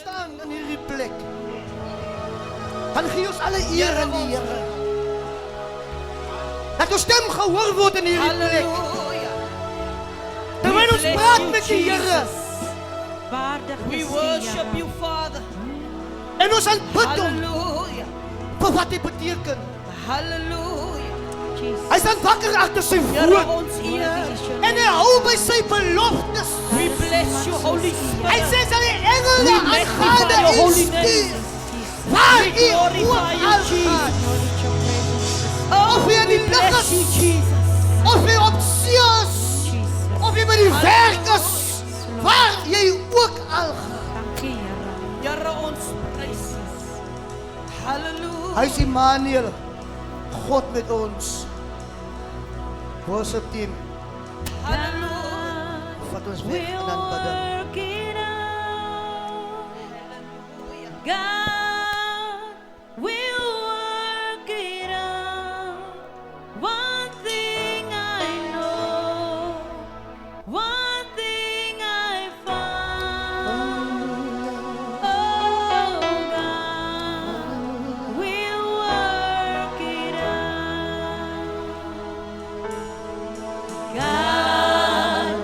staan in hierdie plek, dan gee ons alle eer aan die Here. Dat ons stem gehoor word in hierdie plek. Terwyl ons praat met die Here, We worship you, Father. en ons aanbid hom Hallelujah. vir wat hy beteken. Hallelujah. Hy staan wakker agter sy Here, woord ons eer. en hy hou by sy beloftes. We bless you, Holy Hy Spirit. sê sy engele We magnify aangaande your u holy stuur. name. Waar We u glorify ook you, al Jesus. gaan, Oh, Of jy in we die bless lug you, is, Jesus. of jy op see is, of jy by die werk is, waar jy ook al gaan. Here, ons prys. Hallelujah. Hy is Immanuel, God met ons. Worship team, Hallelujah. vat ons weg en aanbid. God will work it out. One thing I know, one thing I found. Oh, God will work it out. God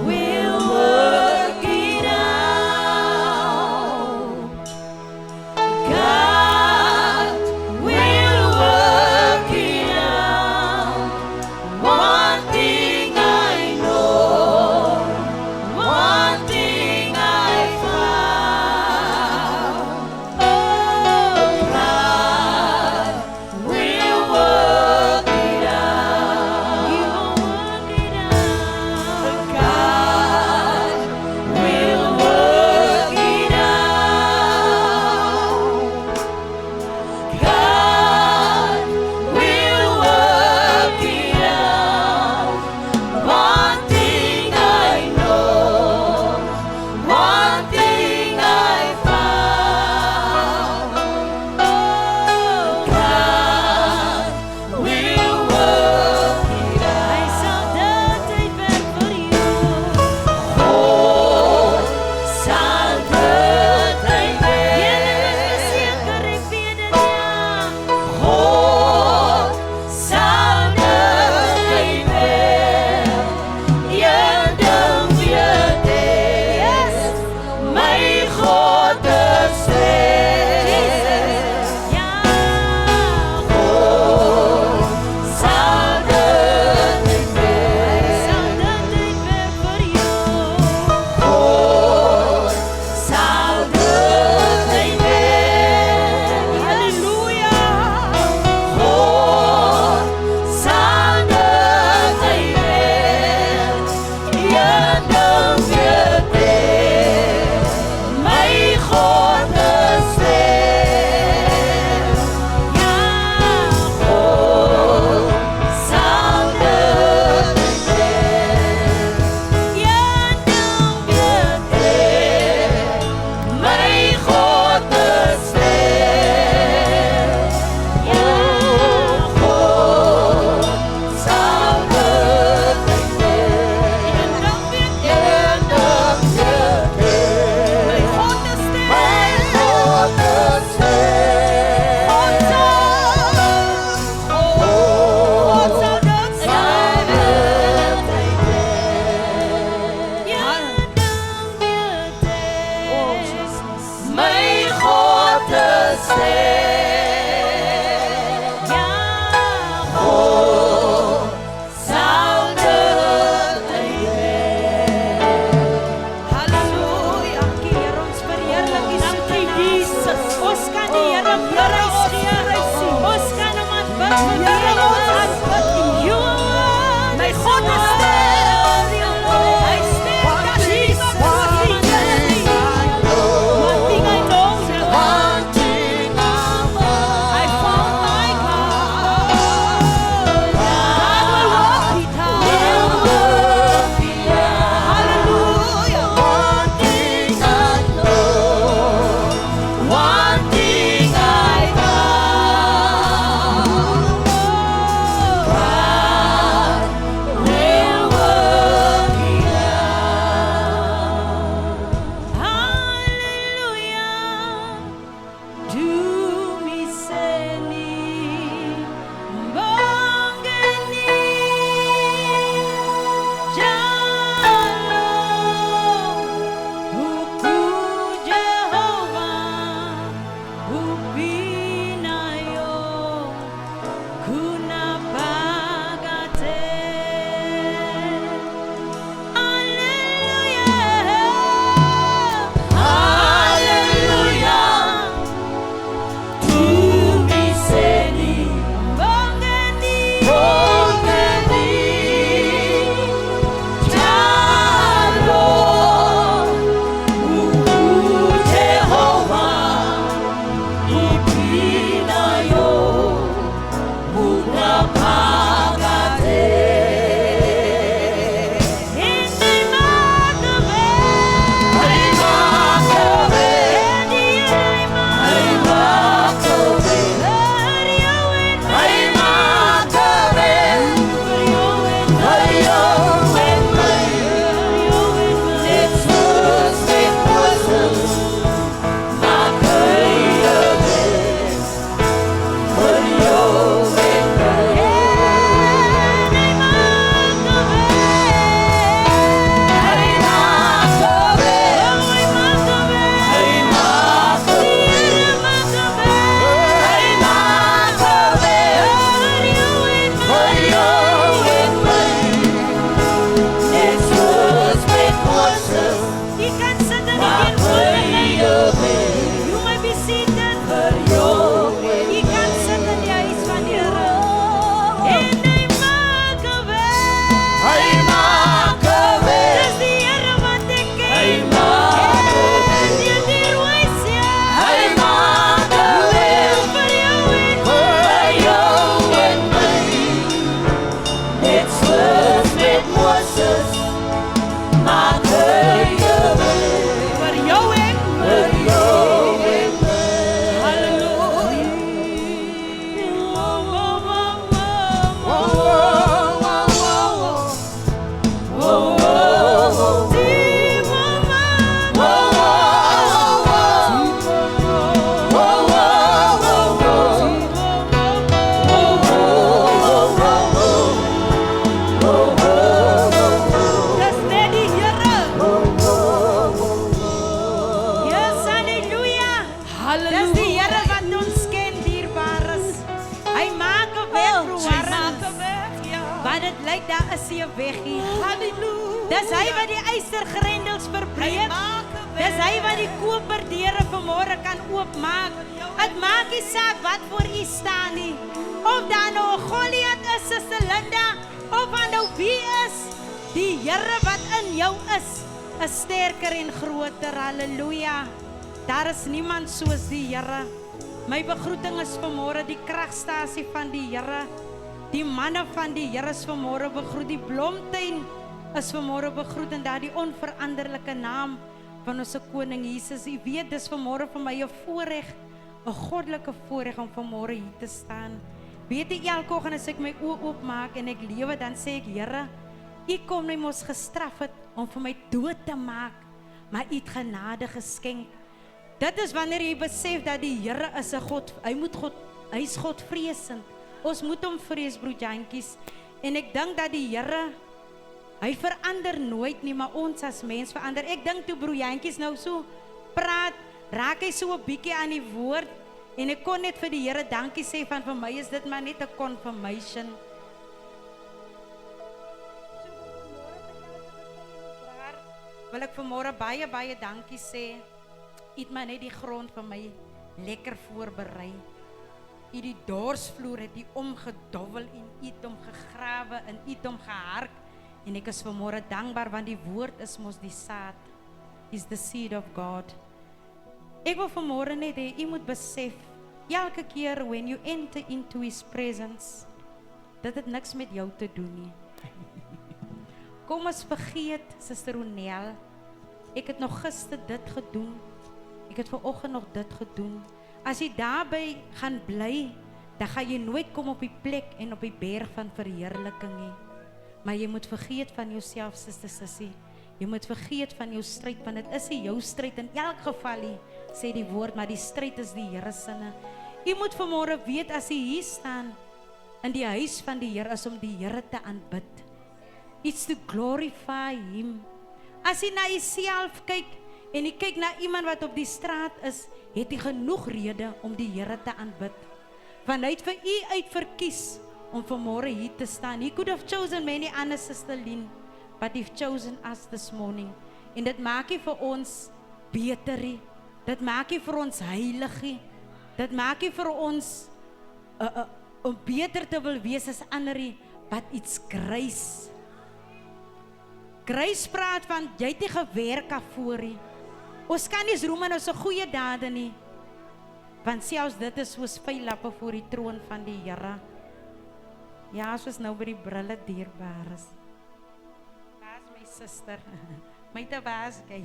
will work it out. weg gee. Halleluja. Dis hy wat die ystergrendels Hy verbreek. maak 'n weg. Dis hy wat die koperdeure vanmôre kan oopmaak. Dit maak nie saak wat voor u staan nie. Of daar nou 'n Goliat is, Suster Linda, of daar nou wie is, die Here wat in jou is sterker en groter. Halleluja. Daar is niemand soos die Here. My begroeting is vanmôre die kragstasie van die Here. Die manne van die Here is vanmôre begroet. Die Blomtuin is vanmôre begroet in daardie onveranderlike naam van ons koning Jesus. U weet, dis vanmôre vir my 'n voorreg, 'n goddelike voorreg om vanmôre hier te staan. Weet jy, elke oggend as ek my oë oopmaak en ek lewe, dan sê ek, Here, U kom my mos gestraf het om vir my dood te maak, maar U het genade geskenk. Dit is wanneer jy besef dat die Here is 'n God, hy is Godvreesend. Ons moet hom vrees, broertjies. En ek dink dat die Here, hy verander nooit nie, maar ons as mens verander. Ek dink toe broertjies nou so praat, raak hy so 'n bietjie aan die woord en ek kon net vir die Here dankie sê van vir my is dit maar net 'n confirmation. Wil ek vanmôre baie dankie sê. U het maar net die grond vir my lekker voorberei. U die dorsvloer het U omgedobbel en U het hom gegrawe en U het hom gehark. En ek is vanmôre dankbaar want die woord is mos die saad. Is the seed of God. Ek wil vanmôre net hê u moet besef, elke keer when you enter into His presence, dit het niks met jou te doen nie. Kom ons vergeet, Suster Ronel, ek het nog gister dit gedoen, ek het vanoggend nog dit gedoen. As jy daarby gaan bly, dan gaan jy nooit kom op die plek en op die berg van verheerliking nie. Maar jy moet vergeet van jouself, Suster Sissie. Jy moet vergeet van jou stryd, want dit is nie jou stryd in elk geval nie, sê die woord, maar die stryd is die Here se. Jy moet vanmôre weet, as jy hier staan in die huis van die Here, is om die Here te aanbid. It's to glorify Him. As jy na jouself kyk en jy kyk na iemand wat op die straat is, het jy genoeg rede om die Here te aanbid. Want hy het vir u uitverkies om vanmôre hier te staan. He could have chosen many other, Sister Lynn, but He've chosen us this morning. En dit maak nie vir ons beter nie. Dit maak nie vir ons heilig nie. Dit maak nie vir ons om beter te wil wees as ander nie, but it's grace. Grace praat van, jy het nie gewerk daarvoor nie. Ons kan nie roem in ons goeie dade nie. Want selfs dit is soos vuillappe voor die troon van die Here. Ja, soos nou by die brille dierbaar is. Waar is my suster? My te baas kei.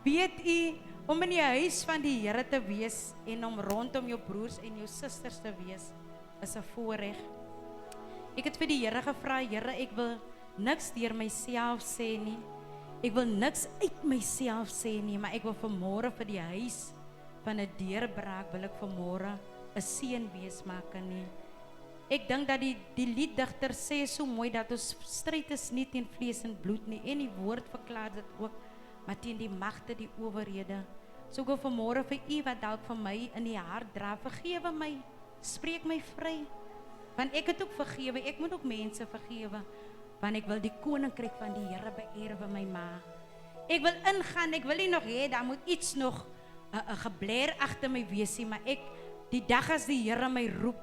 Weet u, om in die huis van die Here te wees en om rondom jou broers en jou susters te wees, is 'n voorreg. Ek het vir die Here gevra, Here, ek wil niks deur myself sê nie. Ek wil niks uit myself sê nie, maar ek wil vanmôre vir die huis van 'n deurbraak, wil ek vanmôre 'n seën wees maak nie. Ek dink dat die lieddigter sê so mooi dat ons stryd is nie teen vlees en bloed nie, en die woord verklaar dit ook, maar teen die magte, die owerhede. So ek wil vanmôre vir u wat dalk vir my in die hart dra, vergewe my, spreek my vry. Want ek het ook vergewe, ek moet ook mense vergewe, want ek wil die koninkryk van die Here beerwe, my ma. Ek wil ingaan, ek wil nie nog hê, daar moet iets nog 'n gebler agter my wees nie, maar die dag as die Here my roep,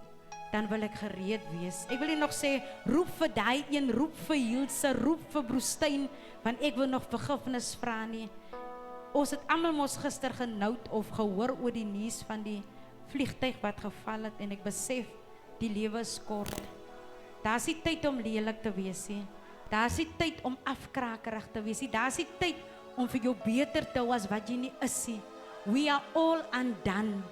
dan wil ek gereed wees. Ek wil nie nog sê, roep vir daai een, roep vir Hilse, roep vir Broestein, want ek wil nog vergifnis vra nie. Ons het almal mos gister genoud of gehoor oor die nuus van die vliegtuig wat geval het, en ek besef, die lewe is kort. Daar is nie tyd om lelik te wees nie. Daar is nie tyd om afkrakerig te wees nie. Daar is nie tyd om vir jou beter te hou as wat jy nie is nie. We are all undone.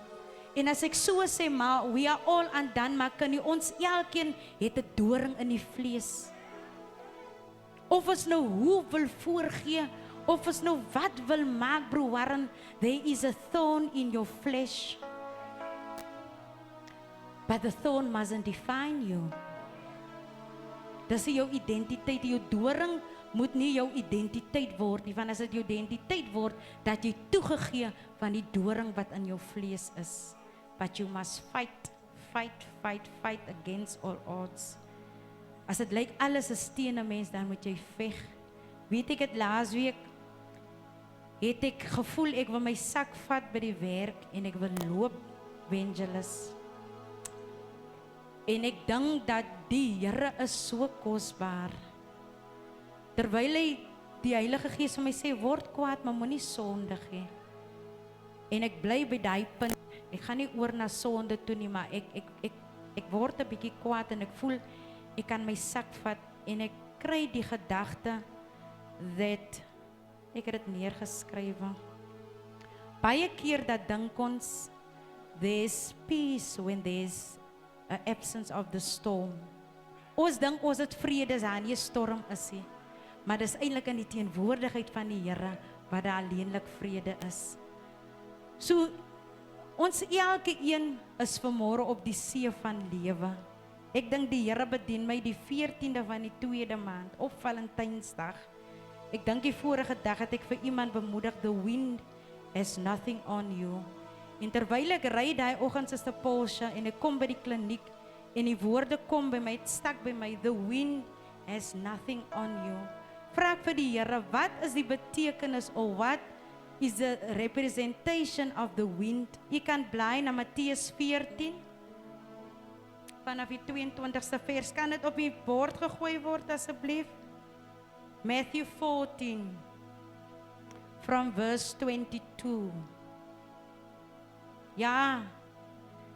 En as ek so sê, maar we are all undone, maar kan nie ons elkeen het 'n doring in die vlees. Of ons nou hoe wil voorgee, of ons nou wat wil maak, bro Warren, there is a thorn in your flesh. But the thorn mustn't define you. Dis jou identiteit, jou doring moet nie jou identiteit word nie, want as dit jou identiteit word, dat jy toegegee van die doring wat in jou vlees is. But you must fight against all odds. As dit lyk alles is teen 'n mens, dan moet jy veg. Weet ek het laasweek het ek gevoel ek wil my sak vat by die werk en ek wil loop, Evangelus. En ek dink dat die Here is so kosbaar. Terwyl hy die Heilige Gees vir my sê, word kwaad, maar moenie sondig hê. En ek bly by daai punt. Ek gaan nie oor na sonde toe nie, maar ek word 'n bietjie kwaad en ek voel ek kan my sak vat en ek kry die gedagte dat ek het dit neergeskryf. Baie keer dat dink ons there's peace when there's an absence of the storm. Ons dink ons het vrede as daar nie 'n storm is nie. Maar dis eintlik in die teenwoordigheid van die Here wat daar alleenlik vrede is. So ons elke een is vanmôre op die see van lewe. Ek dink die Here bedien my die 14de van die 2de maand op Valentynsdag. Ek dink die vorige dag het ek vir iemand bemoedig, the wind has nothing on you. En terwyl ek ry daai oggend Suster Paulsha en ek kom by die kliniek en die woorde kom by my, het stak by my, the wind has nothing on you. Vra ek vir die Here, wat is die betekenis of wat is the representation of the wind? Jy kan bly na Matteus 14 vanaf die 22ste vers. Kan dit op die bord gegooi word asseblief? Matthew 14 from verse 22. Ja,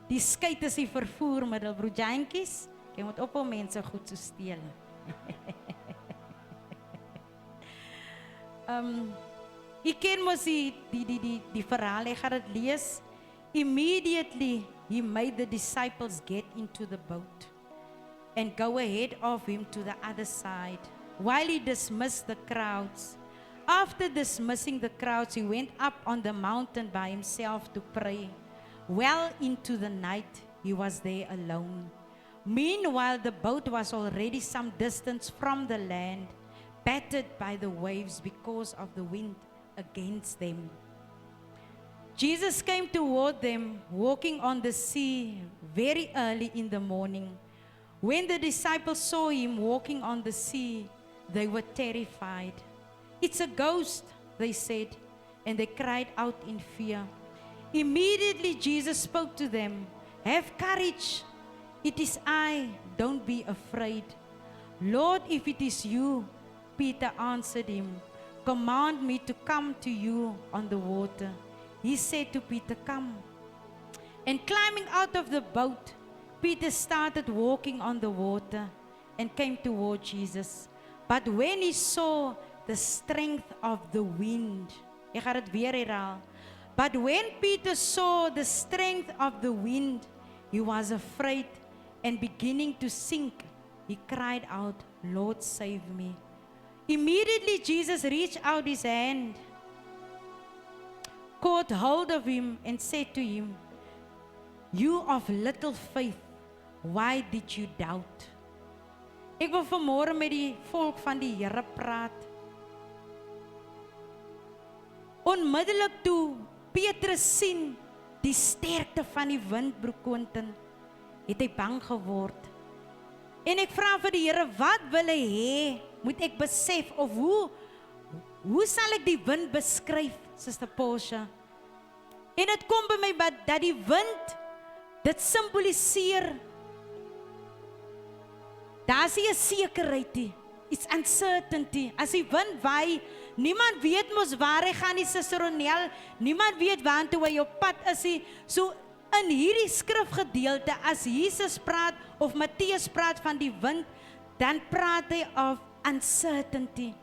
die skei is die vervoermiddel, broer Jantjies. Jy moet ophou mense goed so steel. Ek ken mos die verhaal, ek gaan dit lees. Immediately he made the disciples get into the boat and go ahead of him to the other side while he dismissed the crowds. After dismissing the crowds, he went up on the mountain by himself to pray. Well into the night, he was there alone. Meanwhile, the boat was already some distance from the land, battered by the waves because of the wind against them. Jesus came toward them, walking on the sea very early in the morning. When the disciples saw him walking on the sea, they were terrified. It's a ghost, they said, and they cried out in fear. Immediately Jesus spoke to them, have courage, it is I, don't be afraid. Lord, if it is you, Peter answered him, command me to come to you on the water. He said to Peter, come. And climbing out of the boat, Peter started walking on the water and came toward Jesus. But when he saw the strength of the wind, ek gaan dit weer herhaal. But when Peter saw the strength of the wind, he was afraid and beginning to sink. He cried out, Lord, save me. Immediately Jesus reached out his hand, caught hold of him and said to him, you of little faith, why did you doubt? Ek wil vanmôre met die volk van die Here praat. Onmiddellik toe Petrus sien die sterkte van die wind, broer Quentin, het hy bang geword. En ek vra vir die Here, wat wil hy hê? Moet ek besef of hoe sal ek die wind beskryf, Suster Paulsha? En dit kom by my dat die wind, dit simboliseer, daar is nie 'n sekerheid nie. It's uncertainty. As die wind waai, niemand weet mos waar hy gaan nie, Suster Ronel. Niemand weet waartoe hy op pad is nie. So in hierdie skrifgedeelte, as Jesus praat of Matteus praat van die wind, dan praat hy of uncertainty.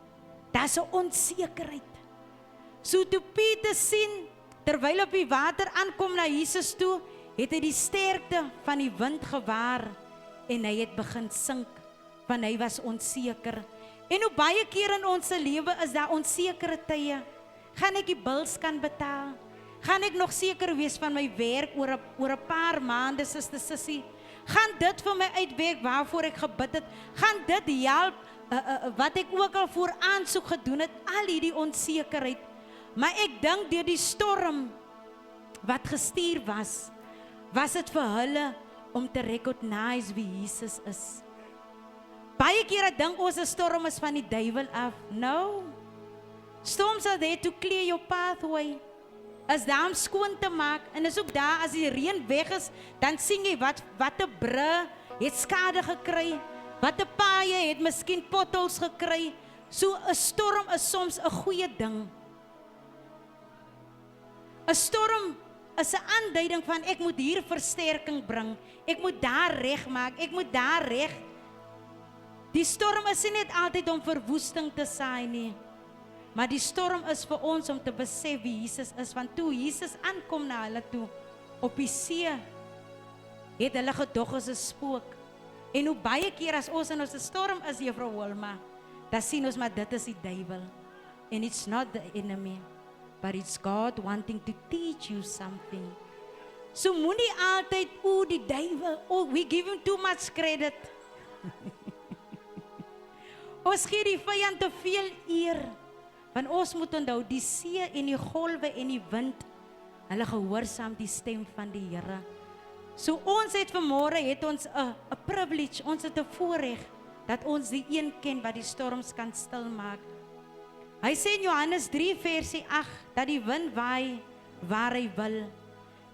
Daar's 'n onsekerheid. So toe Peter sien, terwyl op die water aankom na Jesus toe, het hy die sterkte van die wind gewaar en hy het begin sink, want hy was onseker. En hoe baie keer in ons lewe is daar onsekere tye. Gaan ek die bills kan betaal? Gaan ek nog seker wees van my werk oor 'n paar maande, Suster Sissie? Gaan dit vir my uitwerk waarvoor ek gebid het? Gaan dit help wat ek ook al voor aansoek gedoen het? Al hierdie onsekerheid. Maar ek dink deur die storm wat gestuur was dit vir hulle om te recognize wie Jesus is. Baie kere dink ons 'n storm is van die duiwel af. No. Storms are there to clear your pathway. Is daar om skoon te maak en is ook daar as die reën weg is, dan sien jy wat 'n brug het skade gekry, wat 'n paaie het miskien potholes gekry. So 'n storm is soms 'n goeie ding. 'n Storm is 'n aanduiding van ek moet hier versterking bring, ek moet daar regmaak, ek moet daar reg. Die storm is nie net altyd om verwoesting te saai nie. Maar die storm is vir ons om te besef wie Jesus is. Want toe Jesus aankom na hulle toe op die see, het hulle gedog as 'n spook. En hoe baie keer as ons in ons storm is, Juffrou Wilma, dan sien ons maar dit is die duiwel. And it's not the enemy, but it's God wanting to teach you something. So moenie altyd, die duiwel, we give him too much credit. Ons gee die vyand te veel eer. Want ons moet onthou, die see en die golwe en die wind, hulle gehoorsaam die stem van die Here. So ons het vanmôre het ons 'n privilege, ons het 'n voorreg dat ons die een ken wat die storms kan stilmaak. Hy sê in Johannes 3 versie 8 dat die wind waai waar hy wil.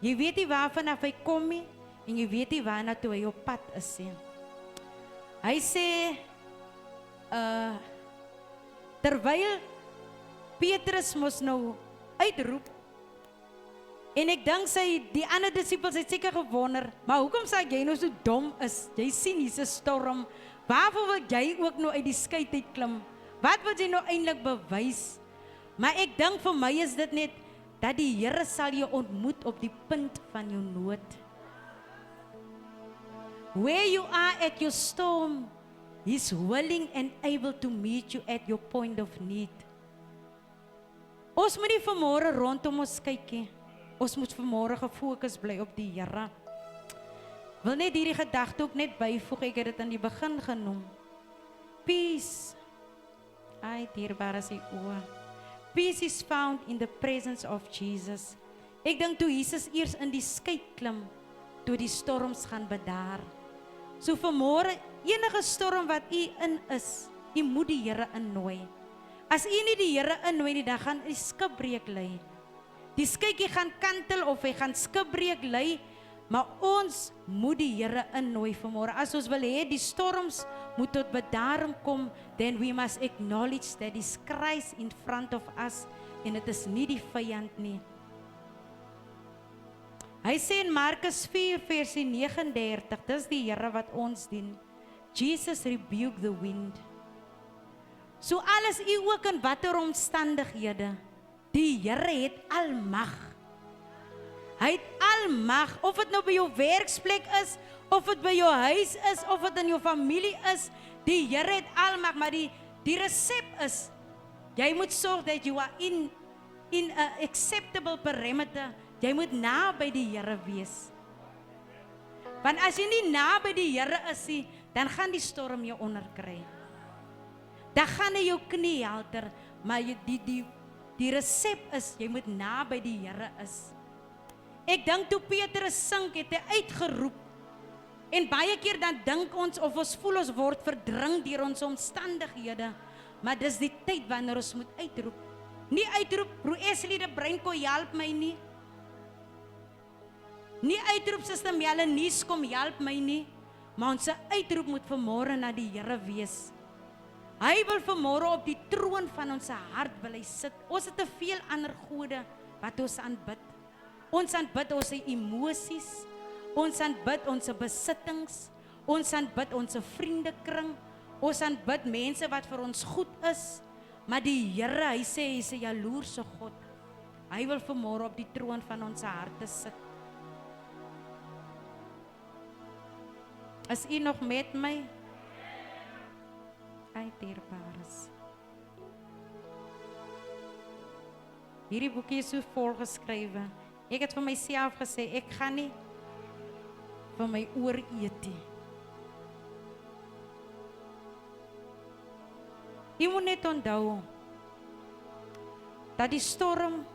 Jy weet nie waarvan af hy kom nie en jy weet nie waarna toe hy op pad is nie. Hy sê terwyl Petrus mos nou uitroep, en ek dink die ander disippels het seker gewonder, maar hoekom sê jy nou so dom is? Jy sien hier's 'n storm. Waarvoor wil jy ook nou uit die skei uit klim? Wat wil jy nou eintlik bewys? Maar ek dink vir my is dit net dat die Here sal jou ontmoet op die punt van jou nood. Where you are at your storm, He's willing and able to meet you at your point of need. Ons moet nie vanmôre rondom ons kyk nie. Ons moet vanmôre gefokus bly op die Here. Wil net hierdie gedagte ook net byvoeg, ek het dit aan die begin genoem. Peace. Ai, dierbare is die oë. Peace is found in the presence of Jesus. Ek dink toe Jesus eers in die skei klim, toe die storms gaan bedaar. So vanmôre, enige storm wat u in is, u moet die Here innooi. As u nie die Here innooi nie, dan gaan u skipbreek ly. Die skytjie gaan kantel of hy gaan skipbreek ly, maar ons moet die Here innooi vanmôre. As ons wil hê die storms moet tot bedaring kom, then we must acknowledge that is Christ in front of us en dit is nie die vyand nie. Hy sê in Markus 4 versie 39, dis die Here wat ons dien. Jesus rebuked the wind. So alles u ook in watter omstandighede, die Here het almag. Hy het almag, of dit nou by jou werksplek is, of dit by jou huis is, of dit in jou familie is, die Here het almag, maar die resep is, jy moet sorg dat jy in a acceptable perimeter, jy moet naby die Here wees. Want as jy nie naby die Here is nie, dan gaan die storm jou onderkry. Dan gaan hy jou knie halter, maar die resep is, jy moet naby die Here is. Ek dink toe Petrus sink, het hy uitgeroep, en baie keer dan dink ons, of ons voel ons word verdring deur ons omstandighede, maar dis die tyd wanneer ons moet uitroep. Nie uitroep, broer Eslie de Breinko, help my nie. Nie uitroep, Suster Melanies, kom help my nie, maar ons uitroep moet vanmôre na die Here wees. Hy wil vanmôre op die troon van ons hart wil hy sit. Ons het te veel ander gode wat ons aanbid. Ons aanbid ons emosies, ons aanbid ons besittings, ons aanbid ons vriendekring, ons aanbid mense wat vir ons goed is, maar die Here, hy sê, hy is 'n jaloerse God. Hy wil vanmôre op die troon van ons harte sit. Is u nog met my? Ai, dierbares. Hierdie boekie is so volgeskrywe. Ek het vir myself gesê, ek gaan nie van my oor eet nie. Jy moet net onthou dat die storm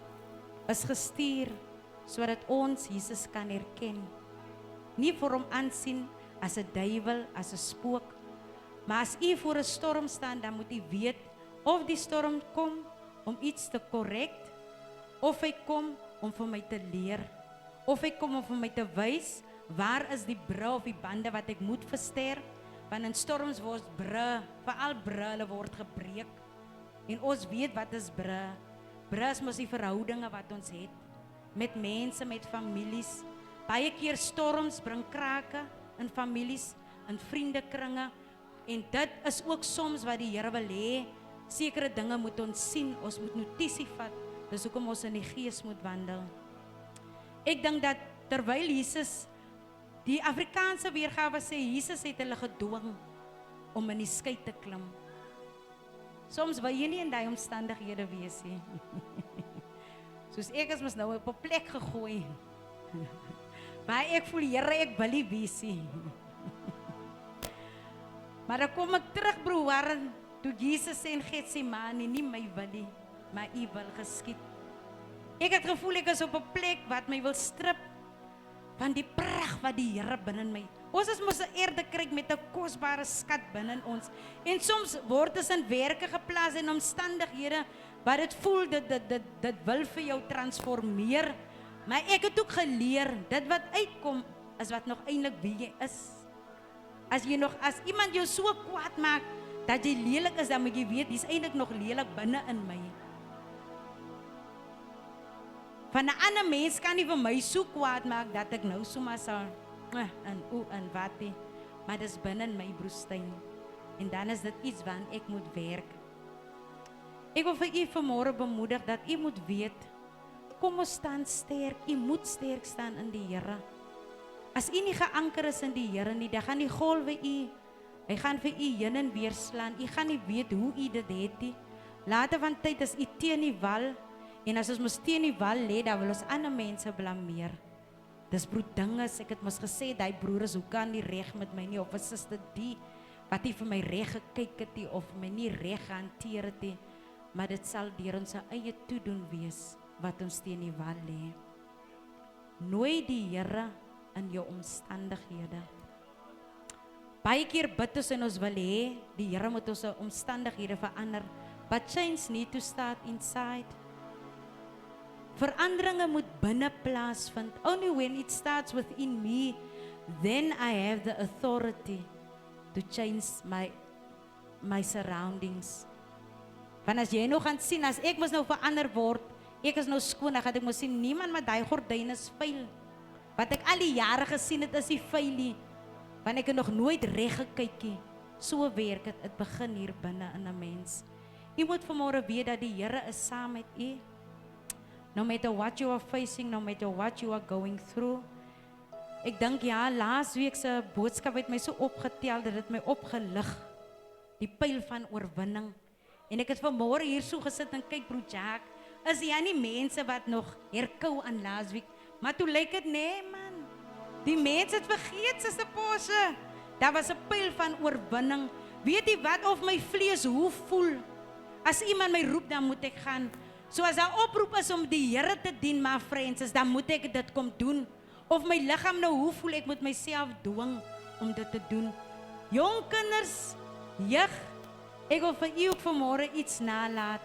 is gestuur sodat ons Jesus kan herken. Nie vir hom aansien as 'n duiwel, as 'n spook, Maar as u voor 'n storm staan, dan moet u weet of die storm kom om iets te korrek, of hy kom om vir my te leer, of hy kom om vir my te wys waar is die bru of die bande wat ek moet versterk, want in storms word bru, veral bru, hulle word gebreek. En ons weet wat is bru. Bru is mos die verhoudinge wat ons het met mense, met families. Baie keer storms bring krake in families, in vriendekringe, en dit is ook soms wat die Here wil hê. Sekere dinge moet ons sien, ons moet notisie vat. Dis hoekom ons in die Gees moet wandel. Ek dink dat terwyl Jesus, die Afrikaanse weergawe sê, Jesus het hulle gedwing om in die skei te klim. Soms wil jy nie in daai omstandighede wees nie. Soos ek is mos nou op 'n plek gegooi. Maar ek voel, Here, ek wil nie wees nie. Maar dan kom ek terug, broer Warren, toe Jesus sê in Getsemane, nie my wil nie, maar u wil geskied. Ek het gevoel ek is op 'n plek wat my wil strip van die pragt wat die Here binne my. Ons is mos 'n erdekryk met 'n kosbare skat binne ons. En soms word ons in werke geplaas en omstandighede wat dit voel dit wil vir jou transformeer. Maar ek het ook geleer, dit wat uitkom is wat nog eintlik wie jy is. As iemand jou so kwaad maak dat jy lelik is, dan moet jy weet dis eintlik nog lelik binne in my. Van 'n ander mens kan nie vir my so kwaad maak dat ek nou sommer sal en wat nie. Maar dis binne in my broestein. En dan is dit iets waaraan ek moet werk. Ek wil vir u vanmôre bemoedig dat u moet weet, kom ons staan sterk, u moet sterk staan in die Here. As u nie geanker is in die Here nie, dan gaan die golwe hy gaan vir u heen en weer slaan. U gaan nie weet hoe u dit het nie. Later van tyd is u teen die wal, en as ons mos teen die wal lê, dan wil ons ander mense blameer. Dis broer dinges, ek het mos gesê, die broer is, hoe kan nie reg met my nie, of 'n suster die, wat nie vir my reg gekyk het nie, of my nie reg gehanteer het nie, maar dit sal deur ons eie toedoen wees, wat ons teen die wal lê. Nooi die Here in jou omstandighede. Baie keer bid ons en ons wil hê, die Here moet ons omstandighede verander, but change need to start inside. Veranderinge moet binne plaasvind. Only when it starts within me, then I have the authority to change my surroundings. Want as jy nou gaan sien, as ek mos nou verander word, ek is nou skoon, dan gaan ek mos sien, niemand met daai gordyne is vuil. Wat ek al die jare gesien het, is die vuilie, want ek het nog nooit reg gekyk nie. So werk het, het begin hier binne in 'n mens. U moet vanmôre weet dat die Here is saam met u. No matter what you are facing, no matter what you are going through. Ek dink ja, laasweek se boodskap het my so opgetel, dat dit my opgelig. Die pyl van oorwinning. En ek het vanmôre hier so gesit en kyk, broer Jack, is jy nie mense wat nog herkou aan laasweek? Maar toe lyk dit, nee man, die mense het vergeet, Suster Porsche. Daar was 'n pyl van oorwinning. Weet jy wat, of my vlees hoe voel? As iemand my roep, dan moet ek gaan. So as daar oproep is om die Here te dien, my friends, dan moet ek dit kom doen. Of my liggaam nou hoe voel, ek moet myself dwing om dit te doen. Jong kinders, jeug, ek wil vir u ook vanmôre iets nalaat.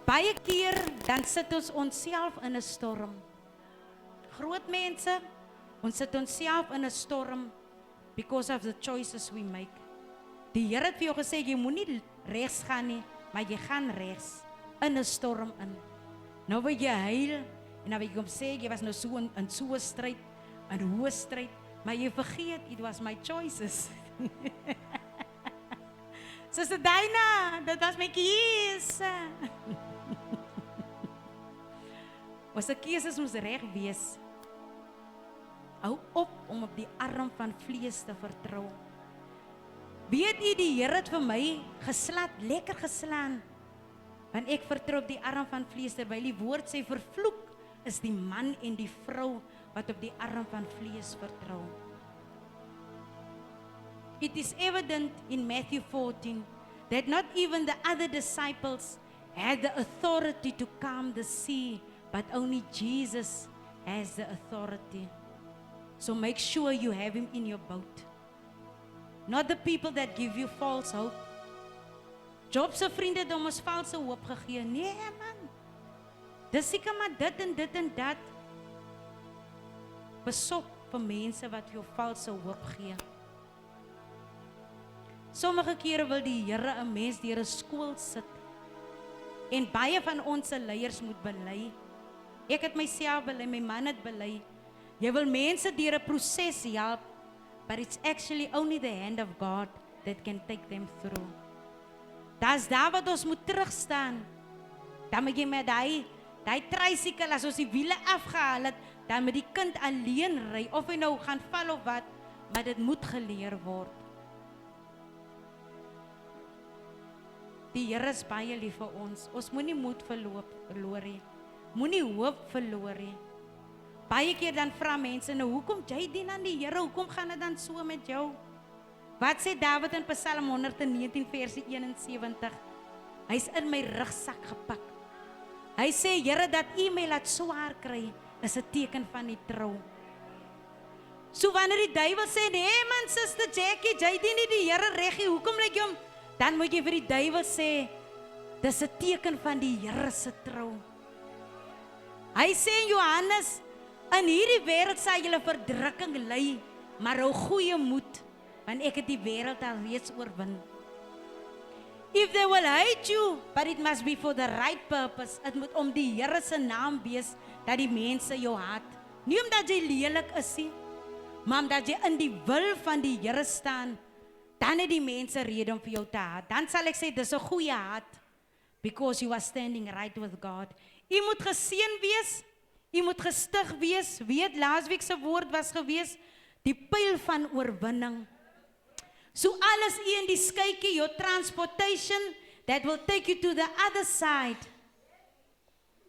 Baie keer dan sit ons onsself in 'n storm. Groot mense, ons sit onsself in 'n storm because of the choices we make. Die Here het vir jou gesê jy moenie regs gaan nie, maar jy gaan regs in 'n storm in. Nou wil jy huil en dan wil jy kom sê jy was nou so in so 'n stryd, 'n hoë stryd, maar jy vergeet it was my choices. Suster Dina, dit was my keuse. Ons keuses moes reg wees. Hou op om op die arm van vlees te vertrou. Weet u, die Here het vir my geslat, lekker geslaan. Want ek vertrou op die arm van vlees, terwyl die woord sê vervloek is die man en die vrou wat op die arm van vlees vertrou. It is evident in Matthew 14 that not even the other disciples had the authority to calm the sea, but only Jesus has the authority. So make sure you have him in your boat. not the people that give you false hope. Job se vriende het hom ons valse hoop gegee. Nee man, dis seker maar dit en dit en dat. Besop vir mense wat vir jou valse hoop gee. Sommige kere wil die Here 'n mens deur 'n skool sit. En baie van ons se leiers moet bely. Ek het myself bely, my man het bely. Jy wil mense deur 'n proses help, but it's actually only the hand of God that can take them through. Dis daar wat ons moet terugstaan. Dan moet jy met daai tricycle, as ons die wiele afgehaal het, dan moet die kind alleen ry, of hy nou gaan val of wat, maar dit moet geleer word. Die Here is baie lief vir ons. Ons moenie moed verloor nie. Moenie hoop verloor nie. Baie keer dan vra mense, nou hoekom jy dien aan die Here? Hoekom gaan dit dan so met jou? Wat sê Dawid in Psalm 119 vers 71? Hy's in my rugsak gepak. Hy sê, Here, dat U my laat swaar kry, is 'n teken van U trou. So wanneer die duiwel sê, nee man, Suster Jackie, jy dien nie die Here reg nie, hoekom lyk jy hom? Dan moet jy vir die duiwel sê, dis 'n teken van die Here se trou. Hy sê in Johannes, in hierdie wêreld sal julle verdrukking ly, maar hou goeie moed, want ek het die wêreld al reeds oorwin. If they will hate you, but it must be for the right purpose. Het moet om die Here se naam wees, dat die mense jou haat. Nie omdat jy lelik is nie, maar omdat jy in die wil van die Here staan, dan het die mense rede om vir jou te haat. Dan sal ek sê, dis 'n goeie haat, because you are standing right with God. U moet geseën wees, u moet gestig wees. Weet, laasweek se woord was gewees, die pyl van oorwinning. So alles u in die skykie, your transportation, that will take you to the other side.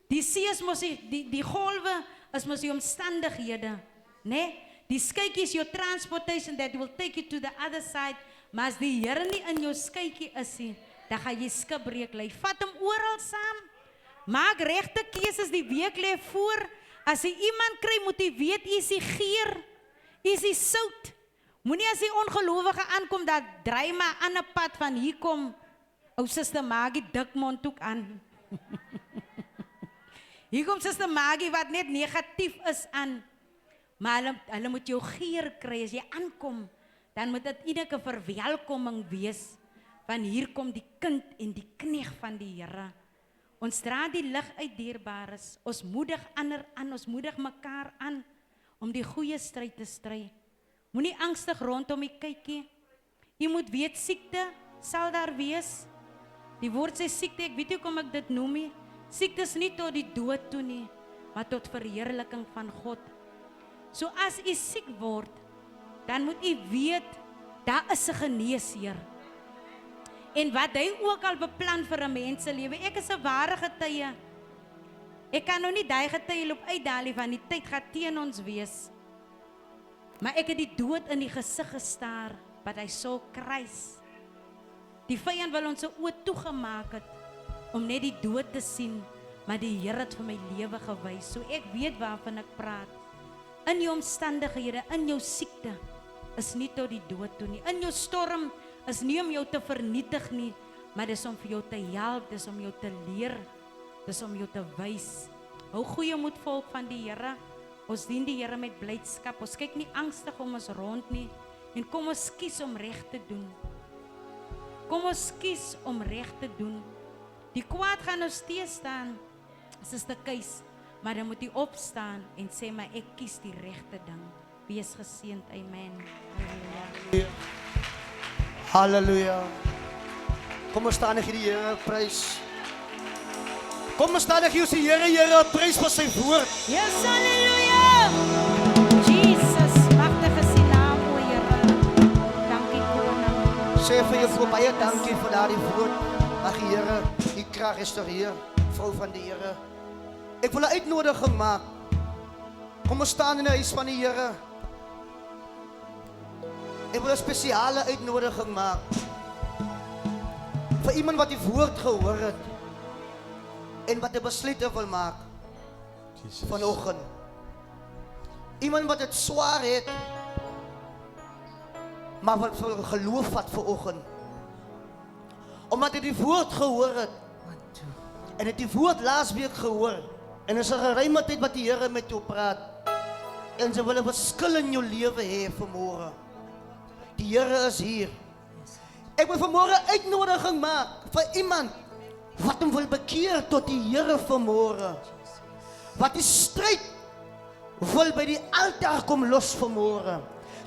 Die see is mos die golwe is mos die omstandighede, né? Die skykie is your transportation that will take you to the other side. Maar as die Here nie in jou skykie is nie, dan gaan jy skipbreek ly. Vat hom oral saam. Maak regte keuses, die week lê voor. As jy iemand kry, moet jy weet, is die geur, is die sout. Moenie as die ongelowige aankom, dat draai maar aan 'n pad van hier kom, ou Suster Maggie dik mondhoek aan. Hier kom Suster Maggie wat net negatief is aan. Maar hulle moet jou geur kry as jy aankom. Dan moet dit enige verwelkoming wees, van hier kom die kind en die knegg van die Here. Ons dra die lig uit, dierbares. Ons moedig ander aan, ons moedig mekaar aan, om die goeie stryd te stry. Moenie angstig rondom die kykie. Jy moet weet, siekte sal daar wees. Die woord sê siekte, ek weet nie hoekom ek dit noem nie. Siekte is nie tot die dood toe nie, maar tot verheerliking van God. So as jy siek word, dan moet jy weet, daar is 'n geneesheer. En wat hy ook al beplan vir 'n mens se lewe, ek is 'n ware getuie. Ek kan nou nie daai getuie loop uitdaal nie, want die tyd gaan teen ons wees. Maar ek het die dood in die gesig gestaar, but I saw Christ. Die vyand wil ons se oë toegemaak het, om net die dood te sien, maar die Here het vir my lewe gewys. So ek weet waarvan ek praat. In jou omstandighede, in jou siekte, is nie tot die dood toe nie. In jou storm is nie om jou te vernietig nie, maar dis om vir jou te help, dis om jou te leer, dis om jou te wys. Hou goeie moed, volk van die Here. Ons dien die Here met blydskap. Ons kyk nie angstig om ons rond nie, en kom ons kies om reg te doen. Kom ons kies om reg te doen. Die kwaad gaan nou steeds staan, Suster Keis, maar dan moet jy opstaan en sê, maar ek kies die regte ding. Wees geseënd, amen. Halleluja. Halleluja. Kom ons staan en gee die Here prys. Kom ons staan en gee ons die Here prys vir sy woord. Yes, halleluja. Jesus, magtig is die naam, o Here. Dankie, Koning. Sê vir jou baie dankie vir daardie woord. Mag die Here die krag restoreer, vrou van die Here. Ek wil 'n uitnodiging maak. Kom ons staan in die huis van die Here. Ek wil 'n spesiale uitnodiging maak vir iemand wat die woord gehoor het en wat 'n besluit wil maak vanoggend. Iemand wat dit swaar het, maar wat vir geloof vat vir oggend. Omdat hy die woord gehoor het. En het die woord laasweek gehoor. En is 'n geruime tyd wat die Here met jou praat. En sy wil 'n verskil in jou lewe hê vanmôre. Die Here is hier. Ek wil vanmôre uitnodiging maak vir iemand wat hom wil bekeer tot die Here vanmôre. Wat die stryd wil by die altaar kom los vanmôre.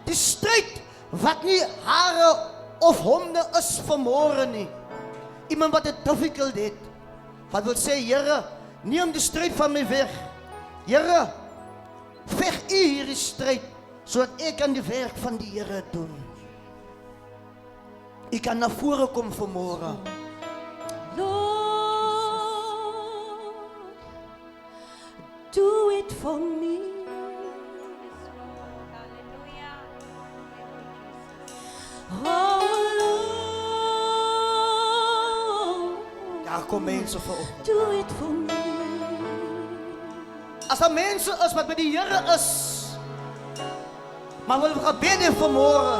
Die stryd wat nie hare of honde is vanmôre nie. Iemand wat dit difficult het. Wat wil sê, Here, neem die stryd van my weg. Here, veg U hierdie stryd, sodat ek kan die werk van die Here doen. U kan na vore kom vanmôre. Lord, do it for me. Oh Lord, Daar kom mense vanoggend. do it for me. As daar mense is wat by die Here is, maar wil gebed hê vanmôre,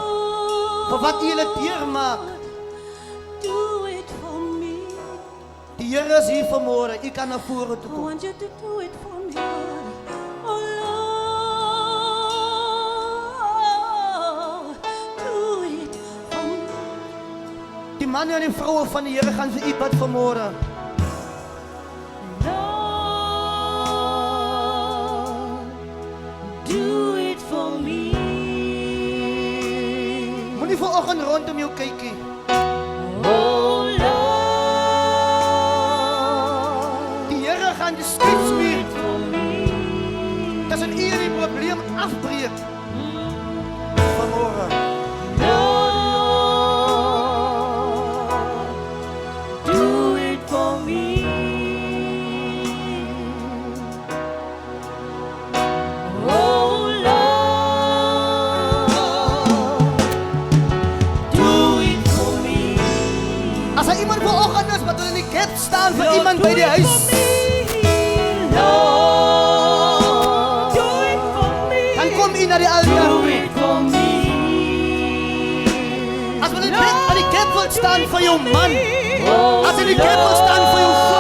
vir wat U hulle deurmaak. Do it for me. Die Here is hier vanmôre, U kan na vore toe I kom. want you to do it for me, Lord. Oh Lord, do it for me. Die manne en die vroue van die Here gaan vir U bid vanmôre. Lord, do it for me. Moenie vanoggend rondom jou kykie. Oh Lord, Die Here gaan die skietsmuur for me. tussen U en die probleem afbreek. Vanmôre. Lord, do it for me. Oh Lord, do it for me. As daar iemand vanoggend is wat in die gap staan vir iemand by die huis, Lord, do it for me. dan kom U na die altaar. Do it for me. As wat in die gap wil staan vir jou man, as in die gap wil staan vir jou vrou,